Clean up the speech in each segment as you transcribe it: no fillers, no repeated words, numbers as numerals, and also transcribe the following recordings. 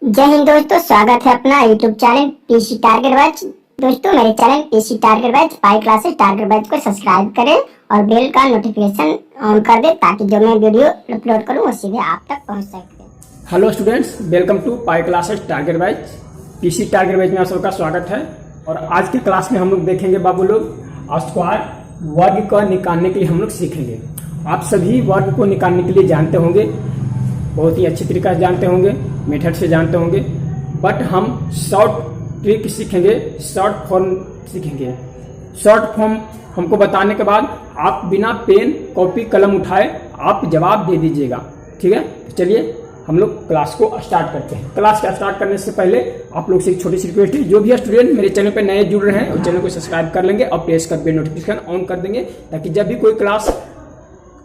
जय हिंद दोस्तों, स्वागत है अपना YouTube channel PC target batch. दोस्तों मेरे चैनल पीसी टारगेट बैच पाई क्लासेस टारगेट बैच को सब्सक्राइब करें और बेल का नोटिफिकेशन ऑन कर दें ताकि जो मैं वीडियो अपलोड करूं वो सीधे आप तक पहुंच सके। Hello students, welcome to pi classes target batch. PC target batch में आप सबका स्वागत है। और आज की क्लास में हम लोग देखेंगे बाबू लोग स्क्वायर वर्ग को निकालने के लिए हम लोग सीखेंगे। आप सभी वर्ग को निकालने के लिए जानते होंगे, बहुत ही अच्छी तरीके से जानते होंगे, मेथड से जानते होंगे, बट हम शॉर्ट ट्रिक सीखेंगे, शॉर्ट फॉर्म सीखेंगे। शॉर्ट फॉर्म हमको बताने के बाद आप बिना पेन कॉपी कलम उठाए आप जवाब दे दीजिएगा, ठीक है। तो चलिए हम लोग क्लास को स्टार्ट करते हैं। क्लास का स्टार्ट करने से पहले आप लोग से एक छोटी सी रिक्वेस्ट है, जो भी स्टूडेंट मेरे चैनल पे नए जुड़ रहे हैं उस चैनल को सब्सक्राइब कर लेंगे और प्रेस कर बेल नोटिफिकेशन ऑन कर देंगे ताकि जब भी कोई क्लास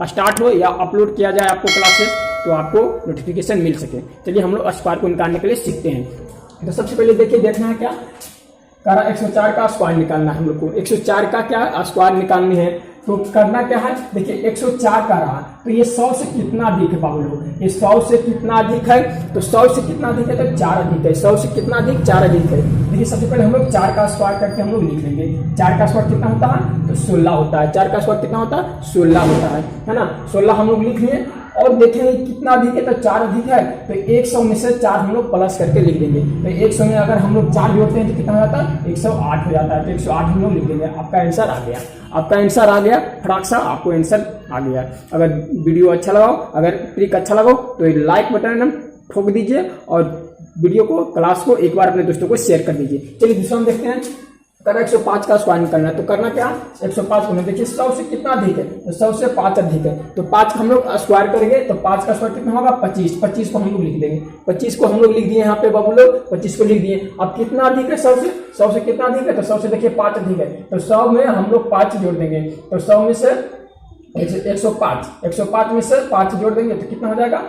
स्टार्ट हो या अपलोड किया जाए आपको क्लासेस तो आपको नोटिफिकेशन मिल सके। चलिए हम लोग स्क्वायर को निकालने के लिए सीखते हैं। तो सबसे पहले देखिए, देखना है क्या कह रहा, 104 का स्क्वायर निकालना है हम लोग को। 104 का क्या स्क्वायर निकालनी है तो करना क्या है, देखिए 104 का रहा तो ये 100 से कितना अधिक है बाबू लोग, ये 100 से कितना अधिक है, तो 100 से कितना अधिक है तो 4 अधिक है। 100 से कितना अधिक, 4 अधिक है। देखिए सबसे पहले हम लोग 4 का स्क्वायर करके हम लोग लिख लेंगे। 4 का स्क्वायर कितना होता है तो 16 होता है। 4 का स्क्वायर कितना होता है, 16 होता है ना। 16 हम लोग लिख लिए और देखेंगे कितना अधिक है तो 4 अधिक है, तो 100 में से 4 हम लोग प्लस करके लिख देंगे। तो 100 में अगर हम लोग 4 जोड़ते हैं तो कितना हो जाता है, 108 हो जाता है। तो 108 हम लोग लिख देंगे। आपका आंसर आ गया, आपका आंसर आ गया, फटाक सा आपको आंसर आ गया। अगर वीडियो अच्छा लगाओ, अगर ट्रिक अच्छा लगाओ तो लाइक बटन ठोक दीजिए और वीडियो को, क्लास को एक बार अपने दोस्तों को शेयर कर दीजिए। चलिए दूसरा हम देखते हैं। करना 105 का स्क्वायर निकालना है तो करना क्या, 105 को देखिए 100 से कितना अधिक है तो 100 से 5 अधिक है। तो 5 हम लोग स्क्वायर करेंगे तो 5 का स्क्वायर कितना होगा, 25। 25 को हम लोग लिख देंगे। 25 को हम लोग लिख दिए यहाँ पे बाबू लोग, 25 को लिख दिए। अब कितना अधिक है 100 से, 100 से कितना अधिक है तो 100 से देखिए 5 अधिक है। तो 100 में हम लोग 5 जोड़ देंगे। तो 100 में से 105 में से 5 जोड़ देंगे तो कितना हो जाएगा,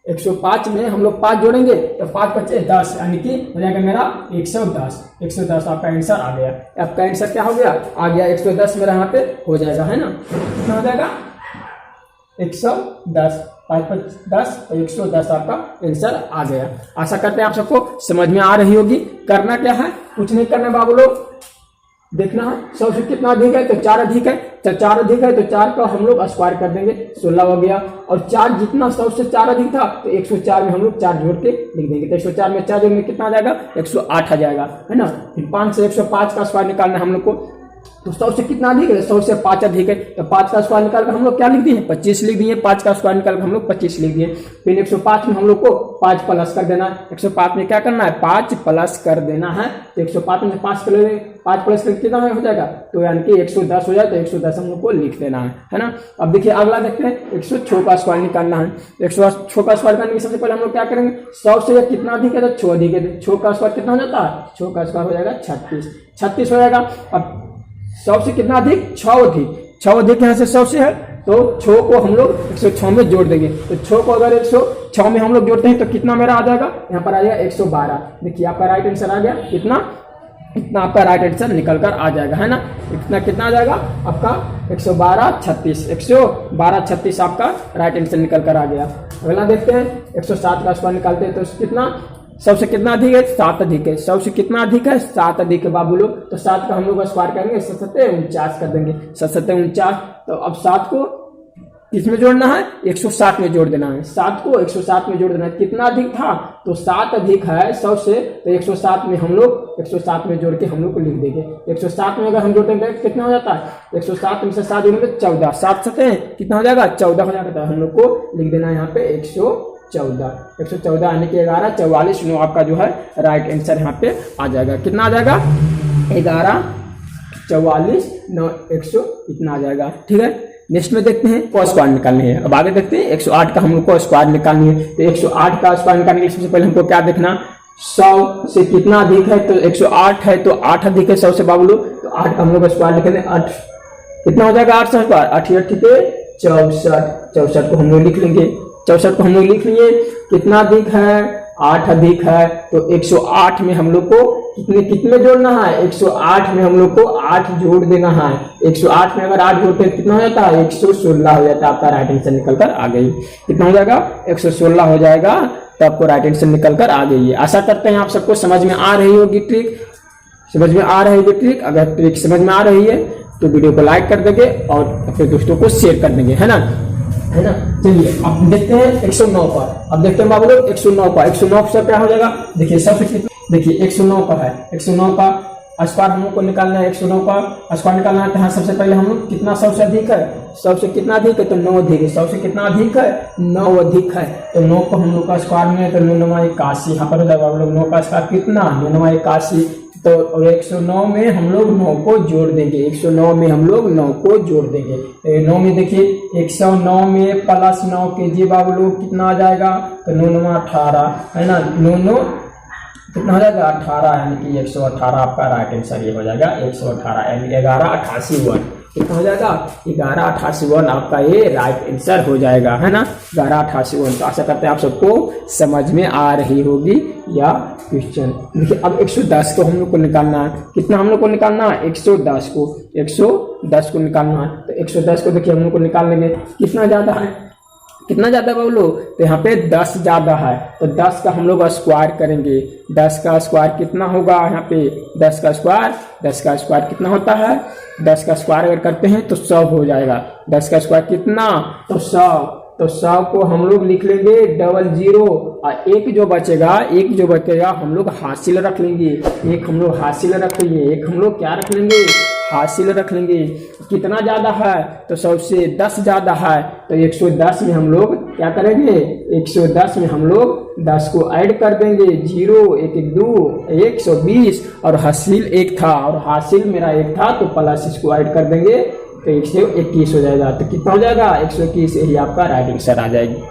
105 में हम लोग 5 जोड़ेंगे तो 5 बचे 10, यानी कि हो जाएगा मेरा 110। 110 आपका आंसर आ गया। आपका आंसर क्या हो गया, आ गया 110 मेरा यहाँ पे हो जाएगा, है ना। कितना हो जाएगा 110, 5 5 10 तो 110 आपका आंसर आ गया। आशा करते हैं आप सबको समझ में आ रही होगी। करना क्या है, कुछ नहीं करना बाबू लोग, देखना है 100 से कितना अधिक है तो 4 अधिक है। तो 4 अधिक है तो 4 का हम लोग स्क्वायर कर देंगे, 16 हो गया। और 4 जितना 100 से 4 अधिक था तो 104 में हम लोग 4 जोड़ के लिख देंगे। तो 104 में 4 जोड़ने कितना आ जाएगा, 108 आ जाएगा, है ना। फिर 5 से 105 का स्क्वायर निकालना है हम लोग को। तो 100 से कितना अधिक है, 100 से 5 अधिक है। तो 5 का स्क्वायर निकाल कर हम लोग क्या लिख दिए, 25 लिख दिए। 5 का स्क्वायर निकाल कर हम लोग 25 लिख दिए। फिर 105 में हम लोग को 5 प्लस कर देना है। 105 में क्या करना है, 5 प्लस कर देना है। तो 105 में 5 प्लस करके कितना हो जाएगा, तो यानी कि 110 हो जाए। तो 110 हम लोग को लिख देना है ना। अब देखिए अगला देखते हैं, 106 का स्क्वायर निकालना है। 106 का स्क्वायर करने के सबसे पहले हम लोग क्या करेंगे, 100 से कितना अधिक है तो 6 अधिक है। 6 का स्क्वायर कितना हो जाता है, 6 का स्क्वायर हो जाएगा 36 हो जाएगा। अब 100 से कितना अधिक, 6 अधिक। 6 अधिक यहाँ से 100 से है तो 6 को हम लोग 106 में जोड़ देंगे। तो 6 को अगर 106 में हम लोग जोड़ते हैं तो कितना मेरा आ जाएगा, यहाँ पर आ जाएगा 112। देखिए आपका राइट आंसर आ गया, कितना, इतना आपका राइट आंसर निकल कर आ जाएगा, है ना। इतना कितना आ जाएगा आपका 112 36, 112 36 आपका राइट आंसर निकल कर आ गया। अगला देखते हैं, 107 का स्क्वायर निकालते हैं तो कितना, 100 से कितना अधिक है, 7 अधिक है। 100 से कितना अधिक है, 7 अधिक है बाबू लोग। तो 7 का हम लोग स्क्वायर करेंगे, 7 7 49 कर देंगे। 7 7 49। तो अब 7 को किसमें जोड़ना है, 107 में जोड़ देना है। 7 को 107 में जोड़ देना है। कितना अधिक था तो 7 अधिक है 100 से, तो 107 में हम लोग 107 में जोड़ के हम लोग को लिख देंगे। 107 में अगर हम जोड़ते हैं कितना हो जाता है, 107 में से 7 जोड़ेंगे 14। 7 7 कितना हो जाएगा, 14 हो जाएगा। तो हम लोग को लिख देना है यहाँ पे 114 यानी कि 11 44 9 आपका जो है राइट आंसर यहाँ पे आ जाएगा। कितना आ जाएगा, 11 44 9 100 इतना आ जाएगा, ठीक है। नेक्स्ट में देखते हैं को स्क्वायर निकालनी है। अब आगे देखते हैं 108 का हम लोग को स्क्वायर निकालनी है। तो 108 का स्क्वायर निकालने के लिए सबसे पहले हमको क्या देखना, 100 से कितना अधिक है तो 108 है तो 8 अधिक है 100 से बाबू लोग। तो 8 का हम लोग स्क्वायर लिखेंगे, 8 कितना हो जाएगा, 8 स्क्वायर 8 ठीक है 64। 64 को हम लोग लिख लेंगे। 64 को हम लोग लिख लिए। कितना अधिक है, 8 अधिक है। तो 108 में हम लोग को कितने जोड़ना है, 108 में हम लोग को 8 जोड़ देना है। 108 में अगर 8 जोड़ते हैं कितना हो जाता है, 116 हो जाता है। आपका राइट आंसर निकल कर आ गई। कितना हो जाएगा, 116 हो जाएगा तो आपको राइट आंसर निकल कर आ गई है। आशा करते हैं आप सबको समझ में आ रही होगी ट्रिक, समझ में आ रही है ट्रिक। अगर ट्रिक समझ में आ रही है तो वीडियो को लाइक कर देंगे और अपने दोस्तों को शेयर कर देंगे, है ना, है ना। चलिए अब देखते हैं 109 पर। अब देखते हैं बाबू लोग 109 पर। 109 से क्या हो जाएगा, देखिए सबसे कितना, देखिए 109 पर है, 109 का स्क्वायर हम लोग को निकालना है। 109 का स्क्वायर निकालना है तो यहाँ सबसे पहले हम लोग कितना 100 से अधिक है, 100 से कितना अधिक है तो 9 अधिक है। 100 से कितना अधिक है, 9 अधिक है। तो 9 को हम लोग का स्क्वायर में तो 9 9 81, यहाँ पर हो जाएगा हम लोग 9 का स्क्वायर कितना, 9 9 81। तो और 109 में हम लोग 9 को जोड़ देंगे, 109 में हम लोग 9 को जोड़ देंगे। तो 9 में देखिए 109 में प्लस 9 कीजिए बाबू लोग कितना आ जाएगा, तो 9 9 18 है ना, 9 9 कितना हो जाएगा 18, यानी कि 118 आपका राइट आंसर ये हो जाएगा 118, यानी 1188 कितना हो जाएगा 1188 आपका ये राइट आंसर हो जाएगा, है ना, 1188। तो आशा करते हैं आप सबको समझ में आ रही होगी या क्वेश्चन। देखिए अब 110 को हम लोग को निकालना है, कितना हम लोग को निकालना है 110 को, 110 को निकालना है। तो 110 को देखिए हम लोग को निकाल लेंगे, कितना ज्यादा है, कितना ज्यादा बोलो, तो यहाँ पे 10 ज्यादा है तो 10 का हम लोग स्क्वायर करेंगे। 10 का स्क्वायर कितना होगा, यहाँ पे 10 का स्क्वायर कितना होता है, 10 का स्क्वायर अगर करते हैं तो 100 हो जाएगा। 10 का स्क्वायर कितना, तो 100। तो 100 को हम लोग लिख लेंगे 00 और एक जो बचेगा हम लोग हासिल रख लेंगे, एक हम लोग हासिल रख लेंगे, एक हम लोग क्या रख लेंगे, हासिल रख लेंगे। कितना ज्यादा है, तो 100 से 10 ज्यादा है तो 110 में हम लोग क्या करेंगे, 110 में हम लोग 10 को ऐड कर देंगे, 0 1 1 2 120 और हासिल 1 था और हासिल मेरा 1 था तो प्लस इसको ऐड कर देंगे तो 121 हो जाएगा। तो कितना हो जाएगा 121, यही आपका राइट आंसर आ जाएगी।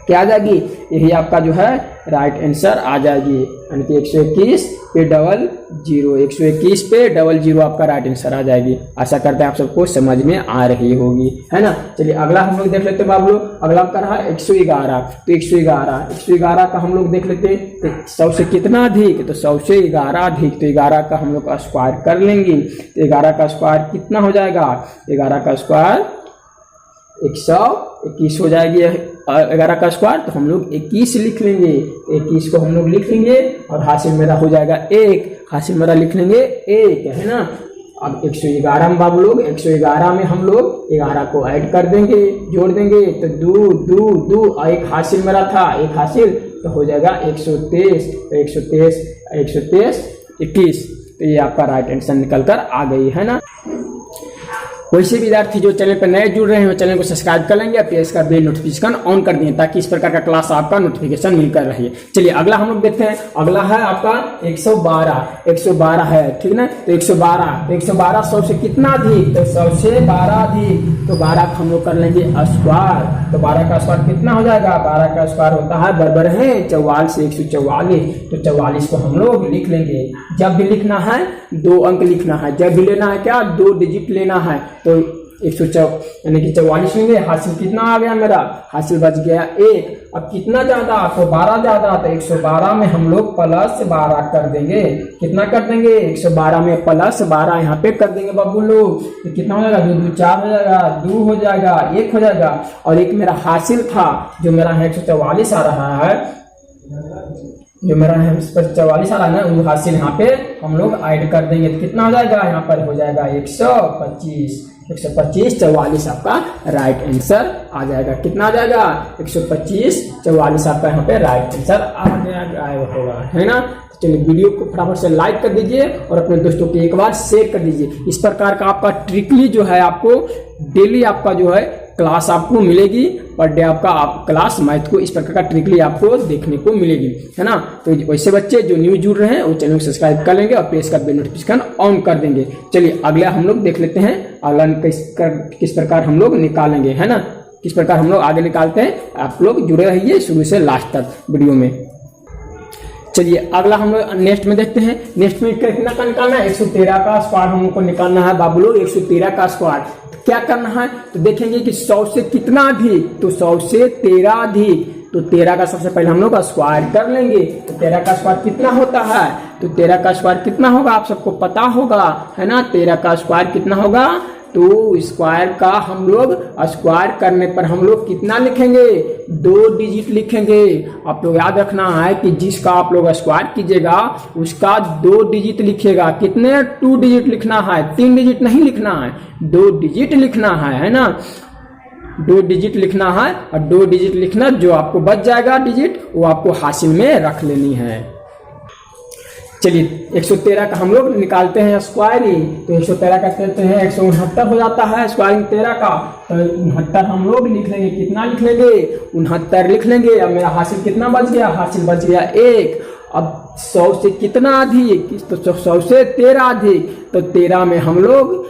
क्या आ जाएगी, यही आपका जो है राइट आंसर आ जाएगी, यानी कि 121 पे 00, 121 पे 00 आपका राइट आंसर आ जाएगी। आशा करते हैं आप सबको समझ में आ रही होगी, है ना। चलिए अगला हम लोग देख लेते हैं बाबू लोग। अगला आपका रहा 111, तो 111 का हम लोग देख लेते हैं। तो 100 से कितना अधिक, तो 100 से 11 अधिक, तो 11 का हम लोग स्क्वायर कर लेंगे। तो 11 का स्क्वायर कितना हो जाएगा, 11 का स्क्वायर 121 हो जाएगी। 11 का स्क्वायर तो हम लोग 21 लिख लेंगे, 21 को हम लोग लिख लेंगे और हासिल मेरा हो जाएगा 1, हासिल मेरा लिख लेंगे 1, है ना। अब 111 में बाबू लोग 111 में हम लोग 11 को ऐड कर देंगे, जोड़ देंगे तो 2 और एक हासिल मेरा था, एक हासिल तो हो जाएगा 123, तो 123 21, तो ये आपका राइट आंसर निकल कर आ गई, है ना। वैसे विद्यार्थी जो चैनल पर नए जुड़ रहे हैं वो चैनल को सब्सक्राइब कर लेंगे, प्रेस का बेल नोटिफिकेशन ऑन कर दिए ताकि इस प्रकार का क्लास आपका नोटिफिकेशन मिलकर रहे। चलिए अगला हम लोग देखते हैं। अगला है आपका 112 है, ठीक ना। तो 112 100 से कितना अधिक, तो 100 से 12 अधिक, तो 12 का हम लोग कर लेंगे स्क्वायर। तो 12 का स्क्वायर कितना हो जाएगा, 12 का स्क्वायर होता है बराबर है 44 से 144, तो 44 को हम लोग लिख लेंगे। जब भी लिखना है 2 अंक लिखना है, जब भी लेना है क्या 2 डिजिट लेना है, तो 104 यानी कि 44 लेंगे। हासिल कितना आ गया मेरा, हासिल बच गया 1। अब कितना ज्यादा, तो 12 ज्यादा, तो 112 में हम लोग प्लस 12 कर देंगे। कितना कर देंगे, 112 में प्लस 12 यहाँ पे कर देंगे बाबू लोग। तो कितना हो जाएगा, 2 2 4 हो जाएगा, 2 हो जाएगा, 1 हो जाएगा और एक मेरा हासिल था जो मेरा 144 आ रहा है, जो मेरा है इस पर 44 आ रहा है ना, वो हासिल यहाँ पे हम लोग ऐड कर देंगे। तो कितना हो जाएगा, यहाँ पर हो जाएगा 125, 44 आपका राइट आंसर आ जाएगा। कितना आ जाएगा, 125 44 आपका यहाँ पे राइट आंसर आ गया होगा, है ना। तो चलिए वीडियो को फटाफट से लाइक कर दीजिए और अपने दोस्तों को एक बार शेयर कर दीजिए। इस प्रकार का आपका ट्रिकली जो है आपको डेली आपका जो है क्लास आपको मिलेगी, पर डे आपका क्लास मैथ को इस प्रकार का ट्रिकली आपको देखने को मिलेगी, है ना। तो वैसे बच्चे जो न्यू जुड़ रहे हैं वो चैनल को सब्सक्राइब कर लेंगे और प्रेस का बेल नोटिफिकेशन ऑन कर देंगे। चलिए अगला हम लोग देख लेते हैं, अगला किस प्रकार हम लोग निकालेंगे, है ना, किस प्रकार हम लोग आगे निकालते हैं। आप लोग जुड़े रहिए शुरू से लास्ट तक वीडियो में। चलिए अगला हम लोग नेक्स्ट में देखते हैं। नेक्स्ट में कितना का निकालना है, 113 का स्क्वायर हम लोग को निकालना है बाबू लोग। 113 का स्क्वायर क्या करना है, तो देखेंगे कि 100 से कितना अधिक, तो 100 से 13 अधिक, तो 13 का सबसे पहले हम लोग स्क्वायर कर लेंगे। तो 13 का स्क्वायर कितना होता है, तो 13 का स्क्वायर कितना होगा आप सबको पता होगा, है ना। 13 का स्क्वायर कितना होगा, तो स्क्वायर का हम लोग स्क्वायर करने पर हम लोग कितना लिखेंगे, 2 डिजिट लिखेंगे। आप लोग याद रखना है कि जिसका आप लोग स्क्वायर कीजिएगा उसका 2 डिजिट लिखिएगा। कितने, 2 डिजिट लिखना है, 3 डिजिट नहीं लिखना है, 2 डिजिट लिखना है ना। 2 डिजिट लिखना है और 2 डिजिट लिखना, जो आपको बच जाएगा डिजिट वो आपको हासिल में रख लेनी है। चलिए 113 का हम लोग निकालते हैं स्क्वायरिंग। तो 113 का करते हैं 169 हो जाता है स्क्वायरिंग 13 का। तो 69 हम लोग लिख लेंगे, कितना लिख लेंगे, 69 लिख लेंगे। अब मेरा हासिल कितना बच गया, हासिल बच गया 1। अब 100 से कितना अधिक, तो 100 से 13 अधिक, तो 13 में हम लोग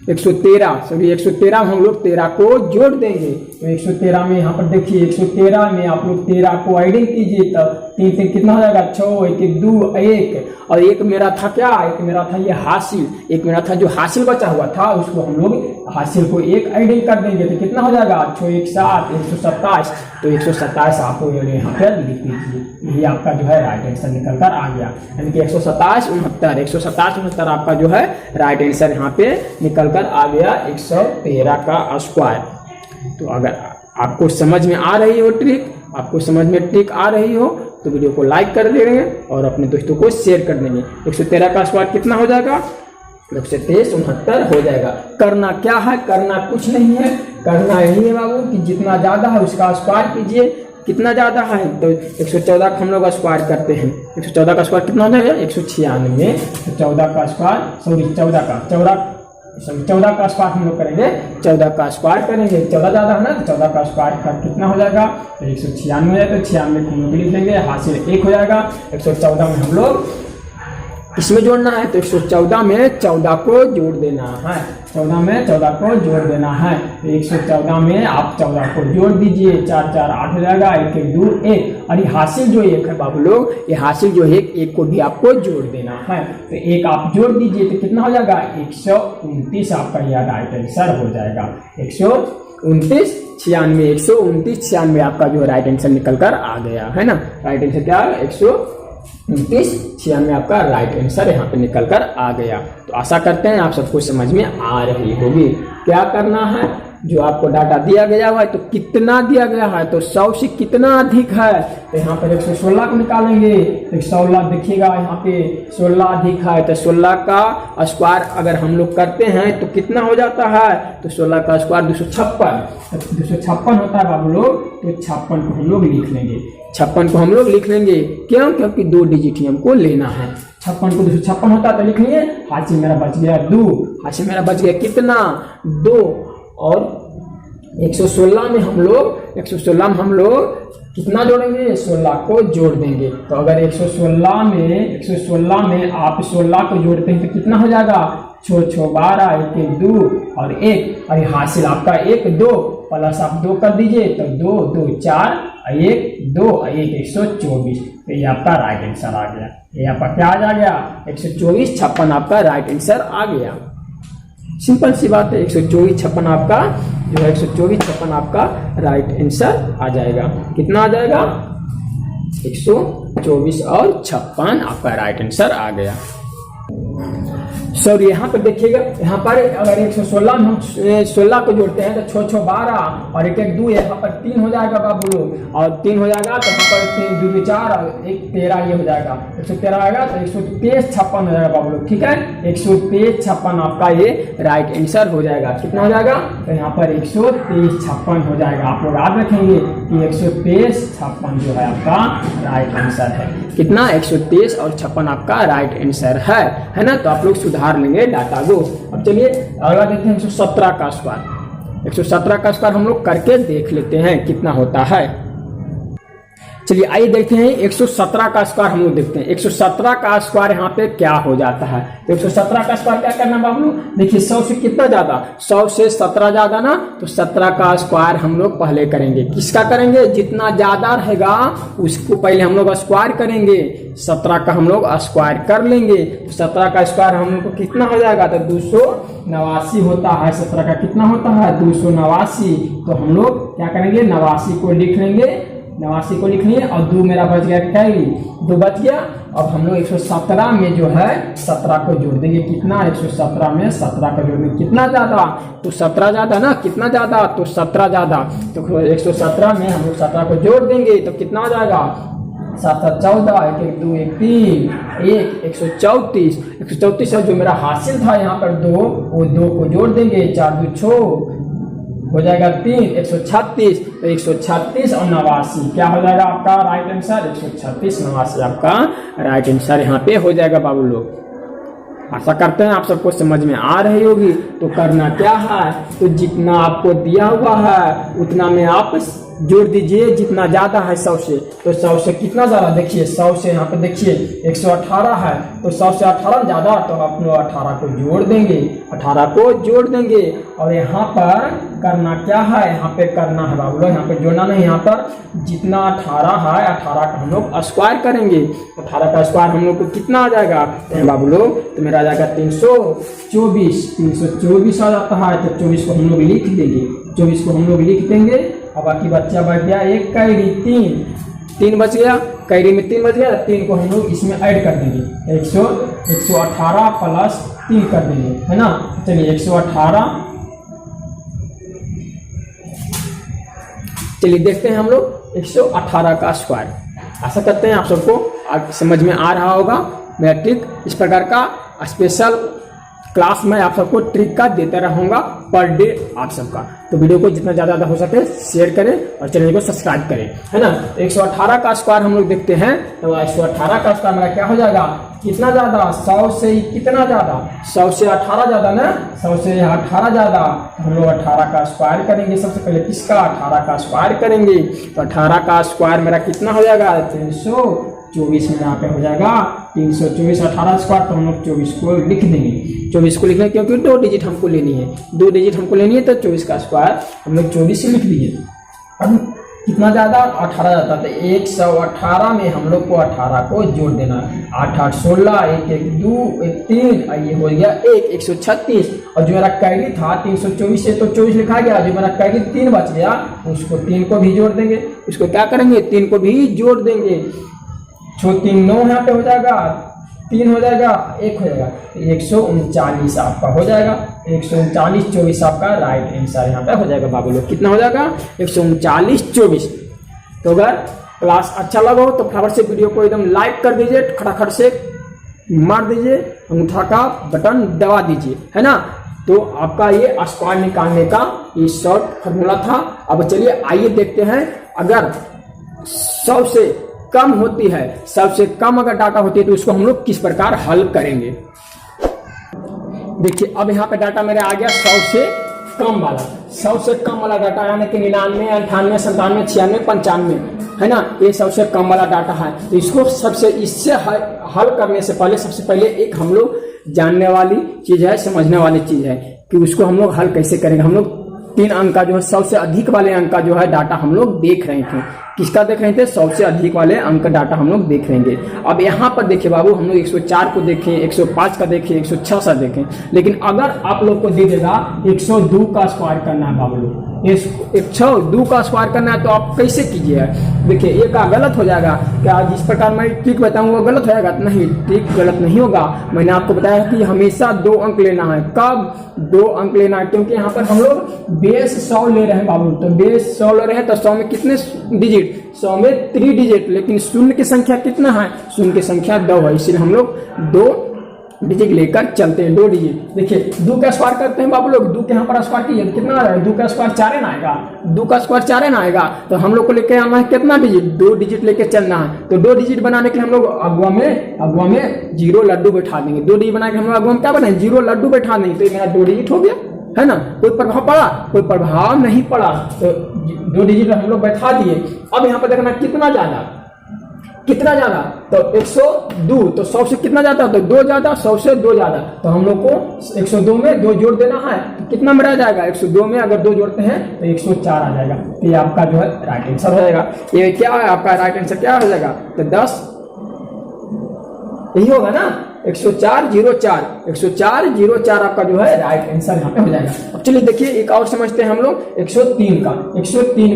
113 में हम लोग 13 को जोड़ देंगे। तो 113 में यहाँ पर देखिए 113 में आप लोग 13 को एडिंग कीजिए, तो 3 3 कितना हो जाएगा, 6 1 2 1। और एक मेरा था क्या, एक मेरा था ये हासिल, एक मेरा था जो हासिल बचा हुआ था उसको हम लोग हासिल को 1 एडिंग कर देंगे। तो कितना हो जाएगा, 6 1 7 127। तो 127 आपको यहाँ पर लिख दीजिए। यही आपका जो है राइट आंसर निकल कर आ गया, यानी कि 127 69 आपका जो है राइट आंसर यहाँ पे निकल कर आ गया 113 का स्क्वायर। तो अगर आपको समझ में आ रही हो ट्रिक, आपको समझ में ट्रिक आ रही हो तो वीडियो को लाइक कर देंगे और अपने दोस्तों को शेयर कर देंगे। 113 का स्क्वायर कितना हो जाएगा, 123 69 हो जाएगा। करना क्या है, करना कुछ नहीं है, करना यही है बाबू कि जितना ज्यादा है उसका स्क्वायर कीजिए। कितना ज्यादा है, तो 114 का हम लोग स्क्वायर करते हैं। 114 का स्क्वायर कितना हो जाएगा, 196। 14 का स्क्वायर 14 का स्क्वायर हम लोग करेंगे, 14 का स्क्वायर करेंगे। 14 ज्यादा है ना, तो 14 का स्क्वायर का कितना हो जाएगा, तो 196 हो जाएगा। तो 96 को हम लोग लिख लेंगे, हासिल 1 हो जाएगा। 114 में हम लोग इसमें जोड़ना है, तो 114 में 14 को जोड़ देना है। 14 में 14 को जोड़ देना है। तो 114 में आप 14 को जोड़ दीजिए, 4 4 8 हो जाएगा, 1 1 2 1। और ये हासिल जो 1 है बाबू लोग, ये हासिल जो है 1 को भी आपको जोड़ देना है। तो 1 आप जोड़ दीजिए तो कितना हो जाएगा, 129 आपका यह राइट आंसर हो जाएगा। 129 96 129 96 आपका जो राइट आंसर निकल कर आ गया है ना। राइट आंसर क्या है, 129 96 आपका राइट आंसर यहाँ पे निकल कर आ गया। तो आशा करते हैं आप सबको समझ में आ रही होगी। क्या करना है, जो आपको डाटा दिया गया हुआ है, तो कितना दिया गया है, तो 100 से कितना अधिक है, तो यहाँ पर 116 को निकालेंगे। तो 16 देखिएगा यहाँ पे 16 अधिक है, तो 16 का स्क्वायर अगर हम लोग करते हैं तो कितना हो जाता है, तो 16 का स्क्वायर 256 होता है बाबू लोग। तो 56 को हम लोग लिख लेंगे, 56 को हम लोग लिख लेंगे। क्यों, क्योंकि 2 डिजिट ही हमको लेना है। 56 को 256 होता है तो लिख लिए, हासिल मेरा बच गया 2, हासिल मेरा बच गया कितना, 2। और 116 में हम लोग कितना जोड़ेंगे, 16 को जोड़ देंगे। तो अगर 116 में आप 16 को जोड़ते हैं तो कितना हो जाएगा, 6 6 12 1 1 2 और 1। और हासिल आपका 1 2 प्लस आप 2 कर दीजिए, तो 2 2 4 1 2 1 124। तो ये आपका राइट आंसर आ गया। ये आपका क्या आ गया, 124 56 आपका राइट आंसर आ गया। सिंपल सी बात है, 124 56 आपका जो है 124 56 आपका राइट आंसर आ जाएगा। कितना आ जाएगा, 124 और 56 आपका राइट आंसर आ गया। सर यहाँ पर देखिएगा, यहाँ पर अगर 116 में हम 16 को जोड़ते हैं तो 6 6 12 और 1 1 2, यहाँ पर 3 हो जाएगा बाबू लोग। और 3 हो जाएगा तो यहाँ पर 3 2 2 4 और 1 13 ये हो जाएगा। 113 आएगा तो 123 56 हो जाएगा बाबू लोग। ठीक है, 123 56 आपका ये राइट आंसर हो जाएगा। कितना हो जाएगा, तो यहाँ पर 123 56 हो जाएगा। आप लोग याद रखेंगे कि 123 56 जो है आपका राइट आंसर है। कितना, 123 और 56 आपका राइट आंसर है ना। तो आप लोग सुधार लेंगे डाटा को। अब चलिए अगला देखते हैं 117 का स्क्वायर। 117 का स्क्वायर हम लोग करके देख लेते हैं कितना होता है। चलिए आइए देखते हैं 117 का स्क्वायर हम लोग देखते हैं। 117 का स्क्वायर यहाँ पे क्या हो जाता है, तो 117 का स्क्वायर क्या करना बाबू, देखिए 100 से कितना ज्यादा, 100 से 17 ज्यादा ना, तो 17 का स्क्वायर हम लोग पहले करेंगे। किसका करेंगे, जितना ज्यादा रहेगा उसको पहले हम लोग स्क्वायर करेंगे। 17 का हम लोग स्क्वायर कर लेंगे, तो 17 का स्क्वायर हम लोग को कितना हो जाएगा, तो 289 होता है। 17 का कितना होता है, 289। तो हम लोग क्या करेंगे, 89 को लिख लेंगे 89 को लिख लिए और 2 मेरा बच गया, क्या 2 बच गया। अब हम लोग 117 में जो है 17 को जोड़ देंगे, कितना 117 में 17 का जोड़ देंगे, कितना ज़्यादा तो 17 ज़्यादा ना, कितना ज़्यादा तो 17 ज़्यादा। तो 117 में हम लोग 17 को जोड़ देंगे तो कितना हो जाएगा, 7 7 14, 1 1 2 1 3 1 134। 134 जो मेरा हासिल था यहाँ पर 2, वो 2 को जोड़ देंगे, 4 2 6 हो जाएगा 3, 136। तो 136 और 89 क्या हो जाएगा आपका राइट आंसर, 136 89 आपका राइट आंसर यहाँ पे हो जाएगा बाबू लोग। आशा करते हैं आप सबको समझ में आ रही होगी। तो करना क्या है, तो जितना आपको दिया हुआ है उतना में आप जोड़ दीजिए, जितना ज्यादा है 100 से, तो 100 से कितना ज्यादा, देखिए 100 से यहाँ पे देखिए 118 है, तो 100 से 18 ज्यादा, तो आप लोग 18 को जोड़ देंगे, 18 को जोड़ देंगे। और यहाँ पर करना क्या है, यहाँ पे करना है बाबू लोग, यहाँ पे जोड़ना नहीं, यहाँ पर जितना 18 है 18 का हम लोग स्क्वायर करेंगे। 18 का स्क्वायर हम लोग को कितना आ जाएगा बाबू लोग, तो मेरा आ जाएगा 324 आ जाता है। तो 24 को हम लोग लिख देंगे, 24 को हम लोग लिख देंगे। अब बाकी बच्चा बच गया एक कैरी 3 बच गया, कैरी में 3 बच गया, 3 को हम लोग इसमें ऐड कर देंगे, 118 प्लस 3 कर देंगे, है ना। चलिए 118, चलिए देखते हैं हम लोग 118 का स्क्वायर। आशा करते हैं आप सबको आज समझ में आ रहा होगा। मैं ट्रिक इस प्रकार का स्पेशल क्लास में आप सबको ट्रिक का देता रहूंगा पर डे आप सबका। तो वीडियो को जितना ज़्यादा हो सके शेयर करें और चैनल को सब्सक्राइब करें, है ना। 118 का स्क्वायर हम लोग देखते हैं, तो 118 का स्क्वायर मेरा क्या हो जाएगा, कितना ज़्यादा, 100 से कितना ज़्यादा, 100 से 18 ज़्यादा ना, 100 से 18 ज़्यादा। हम लोग 18 का स्क्वायर करेंगे, सबसे पहले किसका, 18 का स्क्वायर करेंगे। तो 18 का स्क्वायर मेरा कितना हो जाएगा, 324 में यहाँ पे हो जाएगा 324, 18 स्क्वायर, तो हम लोग 24 को लिख देंगे। 24 को लिखना क्योंकि 2 डिजिट हमको लेनी है, 2 डिजिट हमको लेनी है, तो 24 का स्क्वायर हम लोग 24 से लिख दिए। अब कितना ज़्यादा, 18 जाता है, तो 118 में हम लोग को 18 को जोड़ देना, 8 8 16, 1 1 2 1 3, ये हो गया 136। और जो मेरा कैरी था 324 से तो 24 लिखा गया, जो मेरा कैरी 3 बच गया उसको 3 को भी जोड़ देंगे। उसको क्या करेंगे, 3 को भी जोड़ देंगे, 3 9 यहाँ पे हो जाएगा, 3 हो जाएगा, 1 हो जाएगा, 139 आपका हो जाएगा। 139 24 आपका राइट आंसर यहाँ पे हो जाएगा बाबू लोग। कितना हो जाएगा, 139 24। तो अगर क्लास अच्छा लगा हो तो फटाफट से वीडियो को एकदम लाइक कर दीजिए, खटाखट से मार दीजिए, अंगूठा का बटन दबा दीजिए, है ना। तो आपका ये स्क्वायर निकालने का ये शॉर्ट फॉर्मूला था। अब चलिए आइए देखते हैं, अगर 100 से कम होती है, सबसे कम अगर डाटा होती है तो उसको हम लोग किस प्रकार हल करेंगे। देखिए अब यहाँ पे डाटा मेरे आ गया 100 से कम वाला, 100 से कम वाला डाटा, यानी कि 99 98 97 96 95, है ना। ये सबसे कम वाला डाटा है। तो इसको इससे हल करने से पहले सबसे पहले एक हम लोग जानने वाली चीज है, समझने वाली चीज है कि उसको हम लोग हल कैसे करेंगे। हम लोग 3 अंक का जो है 100 से अधिक वाले अंक का जो है डाटा हम लोग देख रहे थे। किसका देख रहे थे, 100 से अधिक वाले अंक का डाटा हम लोग देख रहेंगे। अब यहाँ पर देखिए बाबू, हम लोग 104 को देखें, 105 का देखें, 106 का देखें, लेकिन अगर आप लोग को दे देगा 102 का स्क्वायर करना है बाबू लोग, 102 का स्क्वायर करना है, तो आप कैसे कीजिए। देखिए ये का गलत हो जाएगा क्या, जिस प्रकार मैं ट्रिक बताऊंगा वो गलत हो जाएगा, नहीं ट्रिक गलत नहीं होगा। मैंने आपको बताया कि हमेशा 2 अंक लेना है। कब 2 अंक लेना है, क्योंकि यहाँ पर हम लोग बेस 100 ले रहे हैं बाबू। तो बेस 100 ले रहे हैं तो 100 में कितने डिजिट, 100 में 3 डिजिट, लेकिन शून्य की संख्या कितना है, शून्य की संख्या 2 है, इसलिए हम लोग 2 डिजिट लेकर चलते हैं, 2 डिजिट। देखिए 2 का स्क्वायर करते हैं बाबू लोग, 2 के यहाँ पर स्क्वायर कीजिए कितना आ जाएगा, 2 का स्क्वायर 4 ना आएगा, 2 का स्क्वायर 4 ना आएगा। तो हम लोग को लेके आना है कितना डिजिट, 2 डिजिट लेके चलना है। तो 2 डिजिट बनाने के लिए हम लोग अगुआ में 0 लड्डू बैठा देंगे। 2 डिजिट बना के हम लोग अगुआ में क्या बनाए, 0 लड्डू बैठा देंगे, तो ये मेरा 2 डिजिट हो गया, है ना। कोई प्रभाव पड़ा, कोई प्रभाव नहीं पड़ा। तो 2 डिजिट हम लोग बैठा दिए। अब यहाँ पर देखना कितना ज्यादा, तो 102, तो 100 से कितना ज्यादा, तो 2 ज्यादा, 100 से 2 ज्यादा। तो हम लोग को 102 में 2 जोड़ देना है, तो कितना में रह जाएगा, 102 में अगर 2 जोड़ते हैं तो 104 आ जाएगा। तो ये आपका जो है राइट आंसर हो जाएगा। ये क्या है आपका राइट आंसर, क्या हो जाएगा, तो 10 यही होगा ना, 10404 10404 आपका जो है राइट आंसर यहाँ पे हो जाएगा। अब चलिए देखिए एक और समझते हैं हम लोग 103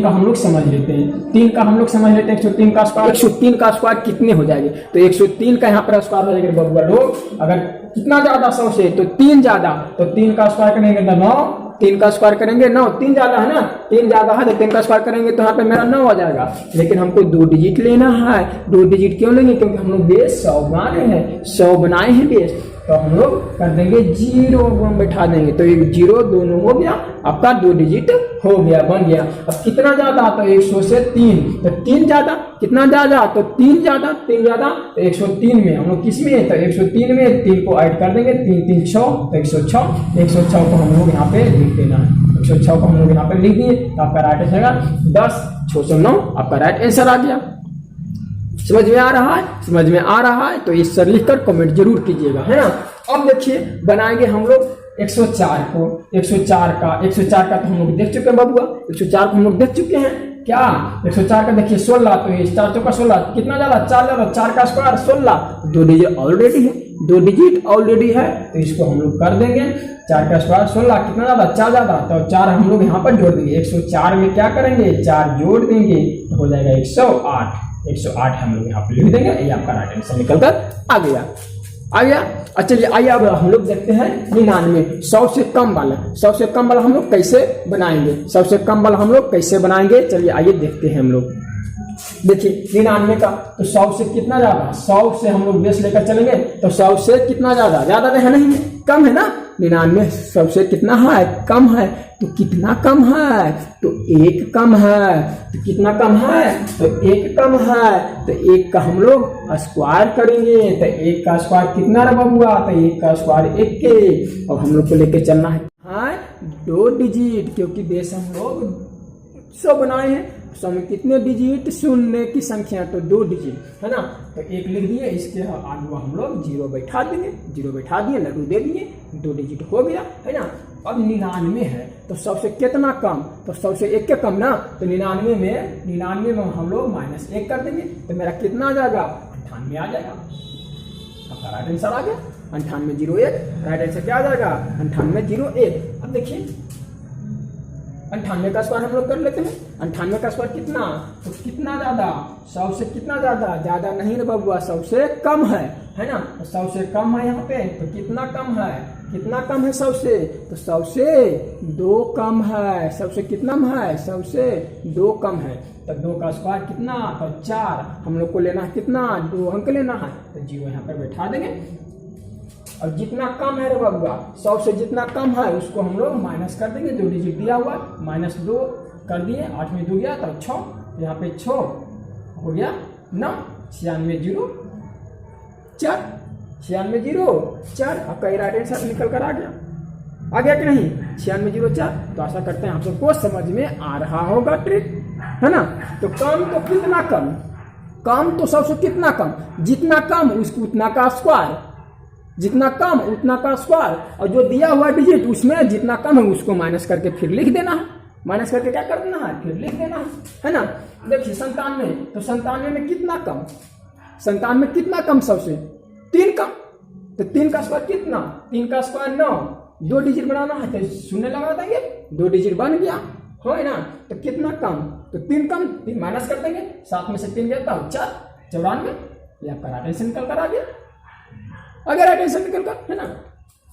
का हम लोग समझ लेते हैं। 3 का हम लोग समझ लेते हैं। 103 का स्क्वायर, 103 का स्क्वायर कितने हो जाएंगे? तो 103 का यहाँ पर स्क्वायर हो जाएगा बबुआ लोग, अगर कितना ज्यादा 100 से तो 3 ज्यादा, तो 3 का स्क्वायर करेंगे तो 9, 3 का स्क्वायर करेंगे 9, 3 ज्यादा है ना, 3 ज्यादा है तो 3 का स्क्वायर करेंगे तो यहाँ पे मेरा 9 आ जाएगा। लेकिन हमको 2 डिजिट लेना है। 2 डिजिट क्यों लेंगे? क्योंकि हम लोग बेस 100 बना रहे हैं, 100 बनाए हैं बेस, तो हम लोग कर देंगे 0 बैठा देंगे, तो एक 0 दोनों हो गया, आपका 2 डिजिट हो गया, बन गया। अब कितना ज्यादा? तो 100 से 3, तो 3 ज्यादा, कितना ज्यादा? तो 3 ज्यादा, 3 ज्यादा, तो 103 में हम लोग किस में? तो 103 में 3 को ऐड कर देंगे, 3 3 6, तो 106, 106 को हम लोग यहाँ पे लिख देना है। 106 को हम लोग यहाँ पे लिख दिए तो आपका राइट आंसर आएगा 10 609, आपका राइट आंसर आ गया। समझ में आ रहा है? समझ में आ रहा है तो इस सर लिखकर कमेंट जरूर कीजिएगा, है ना। अब देखिए बनाएंगे हम लोग 104 को। 104 का तो हम लोग देख चुके हैं बबुआ, 104 को हम लोग देख चुके हैं क्या। 104 का देखिए 16, तो ये 4 चौका 16, कितना ज्यादा? 4 ज्यादा, 4 का स्क्वायर 16, 2 डिजिट ऑलरेडी है, 2 डिजिट ऑलरेडी है, तो इसको हम लोग कर देंगे 4 का स्क्वायर 16, कितना ज्यादा? 4 ज्यादा, तो 4 हम लोग यहाँ पर जोड़ देंगे। 104 में क्या करेंगे? 4 जोड़ देंगे तो हो जाएगा 108। 108 हम लोग यहाँ पे लिख देंगे, ये आपका राइट आंसर निकल कर आ गया। अच्छा चलिए आइए अब हम लोग देखते हैं 99, 100 से कम वाला। 100 से कम वाला हम लोग कैसे बनाएंगे? 100 से कम वाला हम लोग कैसे बनाएंगे? चलिए आइए देखते हैं हम लोग। देखिए 99 का तो 100 से कितना ज्यादा? 100 से हम लोग बेस लेकर चलेंगे तो 100 से कितना ज्यादा? ज्यादा तो है नहीं है, कम है ना। 99 100 से कितना है? कम है, तो कितना कम है? तो 1 कम है, तो कितना कम है? तो 1 कम है, तो 1 का हम लोग स्क्वायर करेंगे, तो 1 का स्क्वायर कितना रहा हुआ? तो 1 का स्क्वायर 1 के, और हम लोग को लेके चलना है 2 डिजिट, क्योंकि बेस हम लोग 100 बनाए हैं। 100 में कितने डिजिट? शून्य की संख्या, तो 2 डिजिट है ना, तो 1 लिख दिए, इसके आगे हम लोग 0 बैठा देंगे, 0 बैठा दिए, लड्डू दे दिए, 2 डिजिट हो गया, है ना। अब 99 है तो 100 से कितना कम? तो 100 से 1 के कम ना, तो 99 में हम लोग -1 कर देंगे, तो मेरा कितना आ जाएगा? 98 आ जाएगा, आपका राइट आंसर आ गया 9801। राइट आंसर क्या आ जाएगा? 9801। अब देखिए 98 का स्क्वायर हम लोग कर लेते हैं। 98 का स्क्वायर कितना? तो कितना ज्यादा? 100 से कितना ज्यादा? ज्यादा नहीं रे बबुआ, 100 से कम है ना, तो 100 से कम है यहाँ पे, तो कितना कम है? कितना कम है 100 से? तो 100 से 2 कम है। 100 से कितना है? 100 से 2 कम है, तो 2 का स्क्वायर कितना? तो 4, हम लोग को लेना है कितना? 2 अंक लेना है, तो 0 यहाँ पे बैठा देंगे। और जितना कम है रे बबुआ, 100 से जितना कम है उसको हम लोग माइनस कर देंगे, 2 डिजिट दिया हुआ, -2 कर दिए, 8 में 2 गया तो 6, यहाँ पे 6 हो गया 9, 96 0 4, 96 0 4, आपका राइट आंसर निकल कर आ गया कि नहीं? 96 0 4। तो आशा करते हैं आप सबको समझ में आ रहा होगा ट्रिक, है ना। तो कम तो कितना कम? कम तो 100 से कितना कम? जितना कम उसको उतना का स्क्वायर, जितना कम उतना का स्क्वायर, और जो दिया हुआ डिजिट उसमें जितना कम है उसको माइनस करके फिर लिख देना है। माइनस करके क्या कर देना है? फिर लिख देना है ना। देखिए 97, तो 97 में कितना कम? 97 में कितना कम? 100 से 3 कम, तो 3 का स्क्वायर कितना? 3 का स्क्वायर 9, 2 डिजिट बनाना है तो 0 लगा देंगे, 2 डिजिट बन गया, हो ना। तो कितना कम? तो 3 कम, 3 माइनस कर देंगे, 7 में से 3 गया तो 4, 94, ये आपका राइट आंसर निकल कर आ गया। अगर राइट आंसर निकल कर, है ना।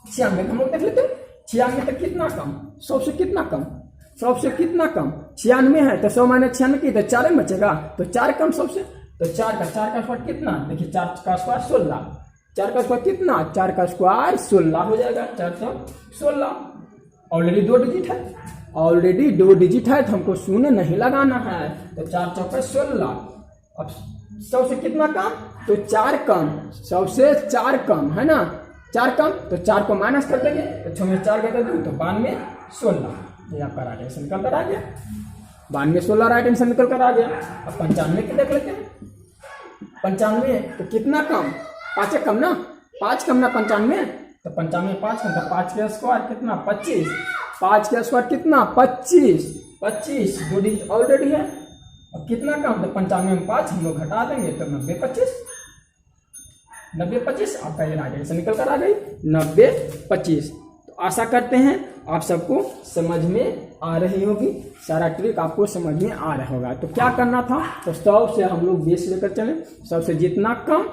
96 हम लोग देख लेते हैं। 96 तक कितना कम? 100 से कितना कम? 100 से कितना कम? 96 है तो 100 - 96 की, तो 4 बचेगा, तो 4 कम 100 से, तो 4 का स्क्वायर कितना? देखिए 4 का स्क्वायर 16, 4 का स्क्वायर कितना? 4 का स्क्वायर 16 हो जाएगा, 416। ऑलरेडी 2 डिजिट है, ऑलरेडी 2 डिजिट है, तो हमको 0 नहीं लगाना है, तो 4 चौका 16। अब 100 से कितना कम? तो 4 कम, 100 से 4 कम, है ना। 4 कम, तो 4 को माइनस कर देंगे, तो 6 में 4 गया तो 92 16, ये आपका राइट आंसर निकल कर आ गया। 92 16 राइट आंसर निकल कर आ गया। अब 95 की देख लेते हैं। 95 तो कितना कम? 5 कम ना, 5 कम ना 95, तो 95 5 कम, तो 5 का स्क्वायर कितना? 25, 5 का स्क्वायर कितना? 25, 25 2 डिजिट ऑलरेडी है। अब कितना कम? तो 95 में 5 हम लोग घटा देंगे, तो 90 25, 90-25 आपका ये आगे से निकल कर आ गई 90-25। तो आशा करते हैं आप सबको समझ में आ रही होगी, सारा ट्रिक आपको समझ में आ रहा होगा। तो क्या करना था, तो 100 से हम लोग बेस लेकर चले, 100 से जितना कम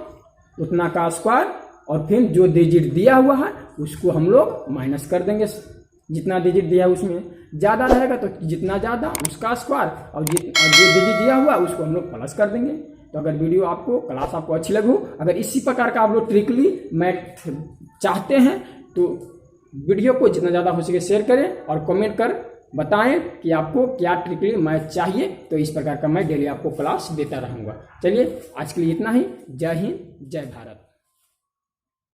उतना का स्क्वायर, और फिर जो डिजिट दिया हुआ है उसको हम लोग माइनस कर देंगे। जितना डिजिट दिया है उसमें ज़्यादा रहेगा तो जितना ज़्यादा उसका स्क्वायर, और जो डिजिट दिया हुआ उसको हम लोग प्लस कर देंगे। तो अगर वीडियो आपको, क्लास आपको अच्छी लगी हो, अगर इसी प्रकार का आप लोग ट्रिकली मैथ चाहते हैं तो वीडियो को जितना ज़्यादा हो सके शेयर करें और कमेंट कर बताएं कि आपको क्या ट्रिकली मैथ चाहिए। तो इस प्रकार का मैं डेली आपको क्लास देता रहूँगा। चलिए आज के लिए इतना ही। जय हिंद, जय भारत।